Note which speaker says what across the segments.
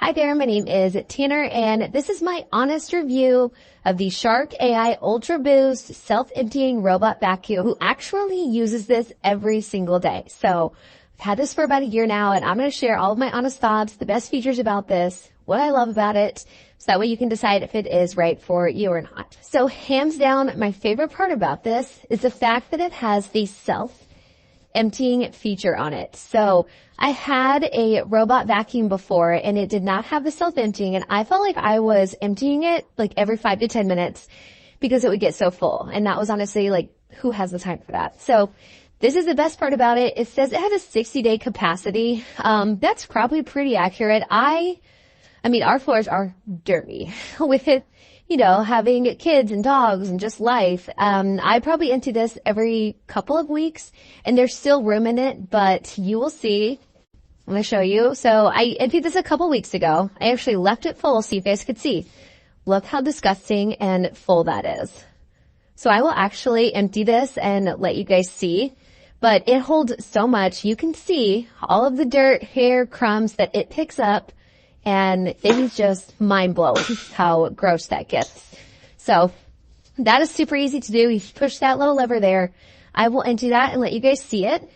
Speaker 1: Hi there, my name is Tanner, and this is my honest review of the Shark AI Ultra Boost self-emptying robot vacuum, who actually uses this every single day. So I've had this for about a year now, and I'm going to share all of my honest thoughts, the best features about this, what I love about it, so that way you can decide if it is right for you or not. So hands down, my favorite part about this is the fact that it has the self-emptying feature on it. So I had a robot vacuum before and it did not have the self-emptying, and I felt like I was emptying it like every 5 to 10 minutes because it would get so full. And that was honestly like, who has the time for that? So this is the best part about it. It says it has a 60-day capacity. That's probably pretty accurate. I mean, our floors are dirty with it, you know, having kids and dogs and just life. I probably empty this every couple of weeks and there's still room in it, but you will see. I'm going to show you. So I emptied this a couple weeks ago. I actually left it full so you guys could see. Look how disgusting and full that is. So I will actually empty this and let you guys see, but it holds so much. You can see all of the dirt, hair, crumbs that it picks up, and it is just mind-blowing how gross that gets. So that is super easy to do. You push that little lever there. I will empty that and let you guys see it.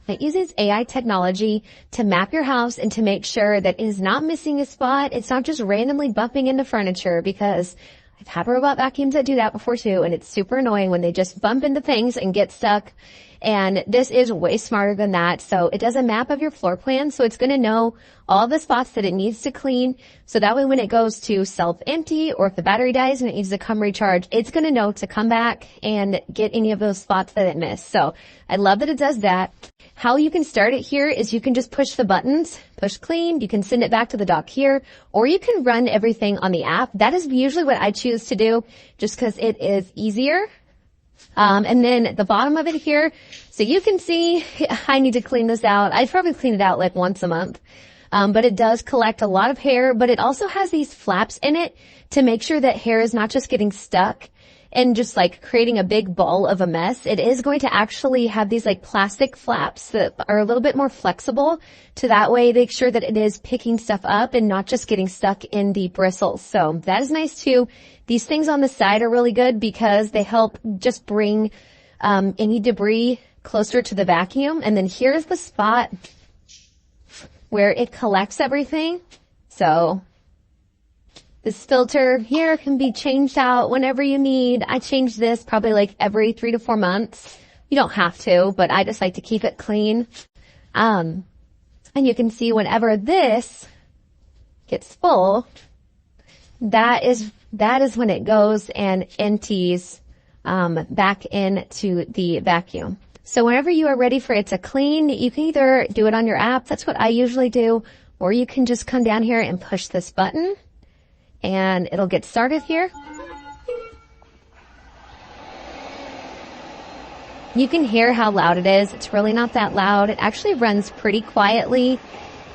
Speaker 1: It uses AI technology to map your house and to make sure that it is not missing a spot. It's not just randomly bumping into furniture, because I've had robot vacuums that do that before too, and it's super annoying when they just bump into things and get stuck. And this is way smarter than that. So it does a map of your floor plan. So it's going to know all the spots that it needs to clean. So that way when it goes to self-empty, or if the battery dies and it needs to come recharge, it's going to know to come back and get any of those spots that it missed. So I love that it does that. How you can start it here is you can just push the buttons, push clean. You can send it back to the dock here, or you can run everything on the app. That is usually what I choose to do just because it is easier. And then the bottom of it here, so you can see I need to clean this out. I probably clean it out like once a month. But it does collect a lot of hair, but it also has these flaps in it to make sure that hair is not just getting stuck and just like creating a big ball of a mess. It is going to actually have these like plastic flaps that are a little bit more flexible, to that way make sure that it is picking stuff up and not just getting stuck in the bristles. So that is nice too. These things on the side are really good because they help just bring any debris closer to the vacuum. And then here's the spot where it collects everything. So this filter here can be changed out whenever you need. I change this probably like every 3 to 4 months. You don't have to, but I just like to keep it clean. And you can see whenever this gets full, that is when it goes and empties back into the vacuum. So whenever you are ready for it to clean, you can either do it on your app. That's what I usually do. Or you can just come down here and push this button and it'll get started here. You can hear how loud it is. It's really not that loud. It actually runs pretty quietly.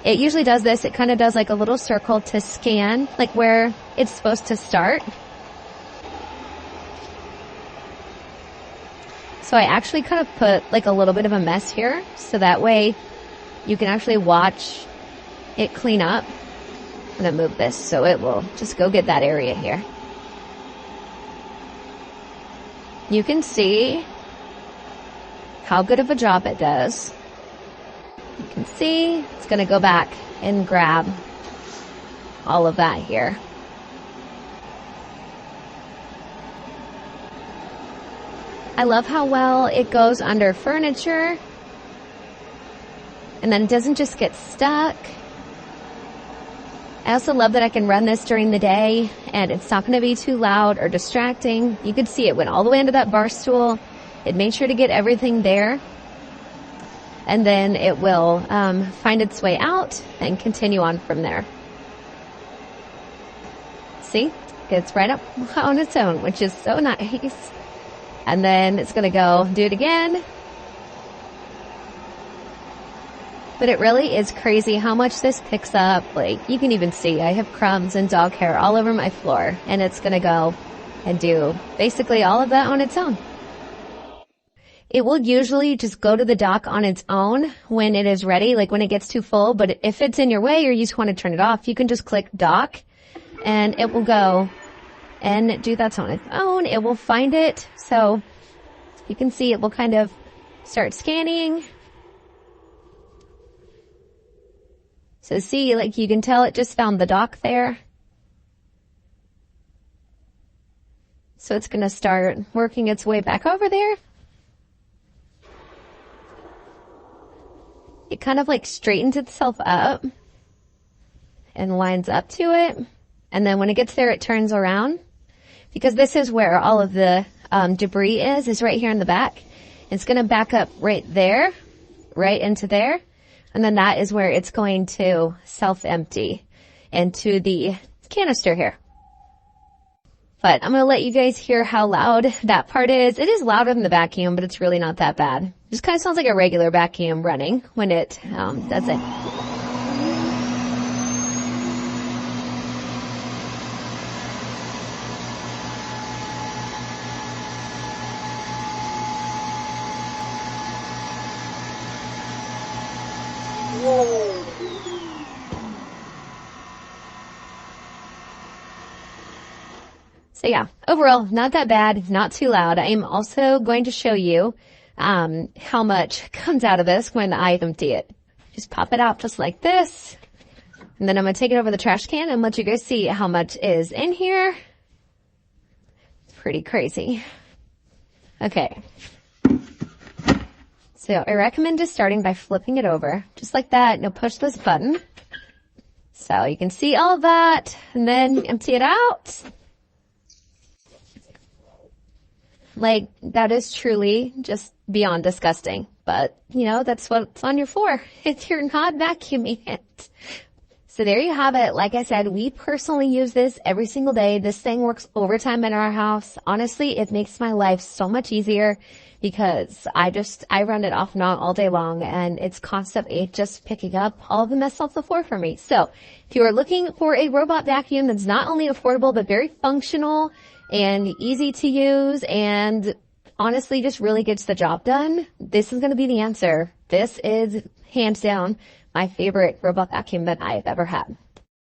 Speaker 1: It usually does this. It kind of does like a little circle to scan like where it's supposed to start. So I actually kind of put like a little bit of a mess here, so that way you can actually watch it clean up. I'm going to move this so it will just go get that area here. You can see how good of a job it does. You can see it's going to go back and grab all of that here. I love how well it goes under furniture, and then it doesn't just get stuck. I also love that I can run this during the day and it's not going to be too loud or distracting. You could see it went all the way into that bar stool. It made sure to get everything there. And then it will find its way out and continue on from there. See? It's right up on its own, which is so nice. And then it's going to go do it again. But it really is crazy how much this picks up. Like, you can even see I have crumbs and dog hair all over my floor. And it's going to go and do basically all of that on its own. It will usually just go to the dock on its own when it is ready, like when it gets too full. But if it's in your way or you just want to turn it off, you can just click dock and it will go and do that on its own. It will find it. So you can see it will kind of start scanning. So see, like you can tell it just found the dock there. So it's going to start working its way back over there. It kind of like straightens itself up and lines up to it. And then when it gets there, it turns around, because this is where all of the debris is right here in the back. It's going to back up right there, right into there. And then that is where it's going to self-empty into the canister here. But I'm going to let you guys hear how loud that part is. It is louder than the vacuum, but it's really not that bad. It just kind of sounds like a regular vacuum running when it does it. So yeah, overall, not that bad, not too loud. I am also going to show you how much comes out of this when I empty it. Just pop it out just like this. And then I'm going to take it over the trash can and let you guys see how much is in here. It's pretty crazy. Okay. So I recommend just starting by flipping it over, just like that. You'll push this button. So you can see all of that, and then empty it out. Like, that is truly just beyond disgusting. But, you know, that's what it's on your floor if you're not vacuuming it. So there you have it. Like I said, we personally use this every single day. This thing works overtime in our house. Honestly, it makes my life so much easier because I run it off and on all day long, and it's constantly just picking up all of the mess off the floor for me. So if you are looking for a robot vacuum that's not only affordable, but very functional and easy to use, and honestly just really gets the job done, this is going to be the answer. This is hands down my favorite robot vacuum that I've ever had.